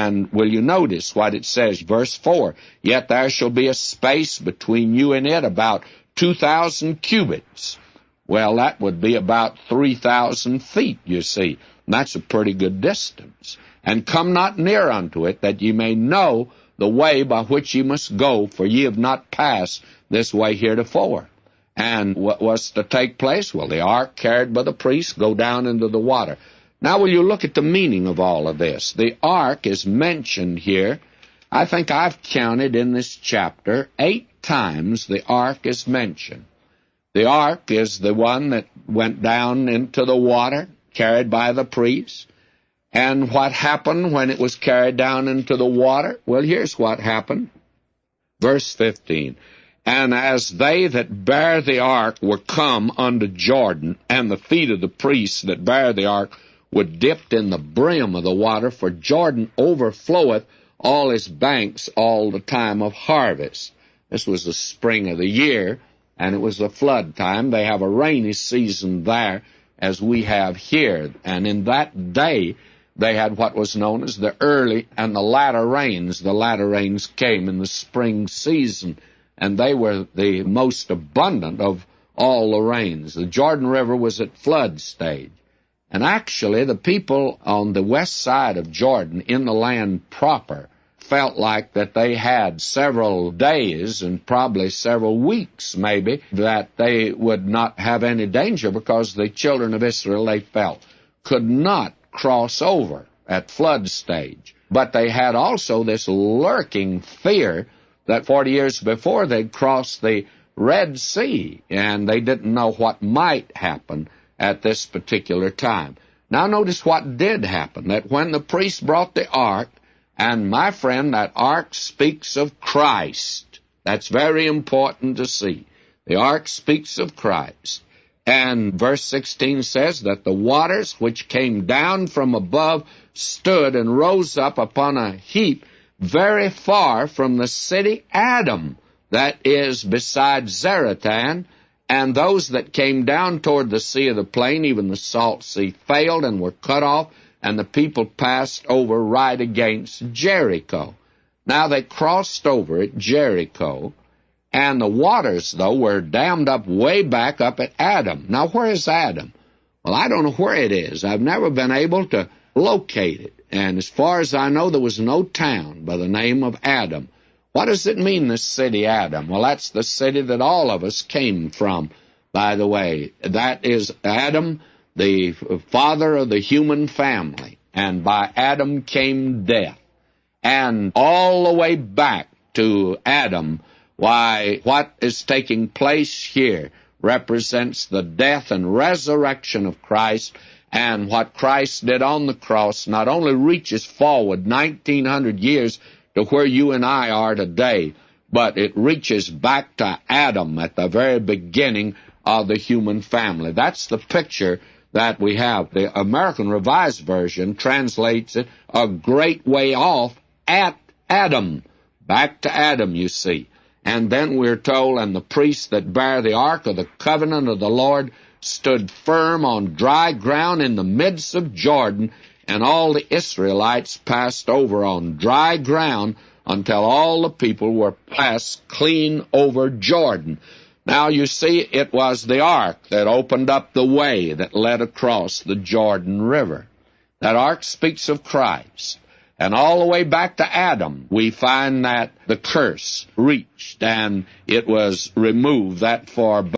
And will you notice what it says, verse 4, "Yet there shall be a space between you and it about 2,000 cubits." Well, that would be about 3,000 feet, you see. And that's a pretty good distance. "And come not near unto it, that ye may know the way by which ye must go, for ye have not passed this way heretofore." And what was to take place? Well, the ark carried by the priest go down into the water. Now, will you look at the meaning of all of this? The ark is mentioned here. I think I've counted in this chapter 8 times the ark is mentioned. The ark is the one that went down into the water, carried by the priest. And what happened when it was carried down into the water? Well, here's what happened. Verse 15, "And as they that bear the ark were come unto Jordan, and the feet of the priests that bear the ark were dipped in the brim of the water, for Jordan overfloweth all his banks all the time of harvest." This was the spring of the year, and it was the flood time. They have a rainy season there, as we have here. And in that day, they had what was known as the early and the latter rains. The latter rains came in the spring season, and they were the most abundant of all the rains. The Jordan River was at flood stage. And actually, the people on the west side of Jordan, in the land proper, felt like that they had several days and probably several weeks, maybe, that they would not have any danger, because the children of Israel, they felt, could not cross over at flood stage. But they had also this lurking fear that 40 years before they'd crossed the Red Sea, and they didn't know what might happen at this particular time. Now notice what did happen, that when the priest brought the ark, and my friend, that ark speaks of Christ. That's very important to see. The ark speaks of Christ. And verse 16 says that the waters which came down from above stood and rose up upon a heap very far from the city Adam, that is beside Zaratan, and those that came down toward the sea of the plain, even the salt sea, failed and were cut off, and the people passed over right against Jericho. Now they crossed over at Jericho, and the waters, though, were dammed up way back up at Adam. Now, where is Adam? Well, I don't know where it is. I've never been able to locate it. And as far as I know, there was no town by the name of Adam. What does it mean, this city Adam? Well, that's the city that all of us came from, by the way. That is Adam, the father of the human family. And by Adam came death. And all the way back to Adam, why, what is taking place here represents the death and resurrection of Christ, and what Christ did on the cross not only reaches forward 1,900 years to where you and I are today, but it reaches back to Adam at the very beginning of the human family. That's the picture that we have. The American Revised Version translates it a great way off at Adam. Back to Adam, you see. And then we're told, and the priests that bear the ark of the covenant of the Lord stood firm on dry ground in the midst of Jordan, and all the Israelites passed over on dry ground until all the people were passed clean over Jordan. Now, you see, it was the ark that opened up the way that led across the Jordan River. That ark speaks of Christ. And all the way back to Adam, we find that the curse reached, and it was removed that far back.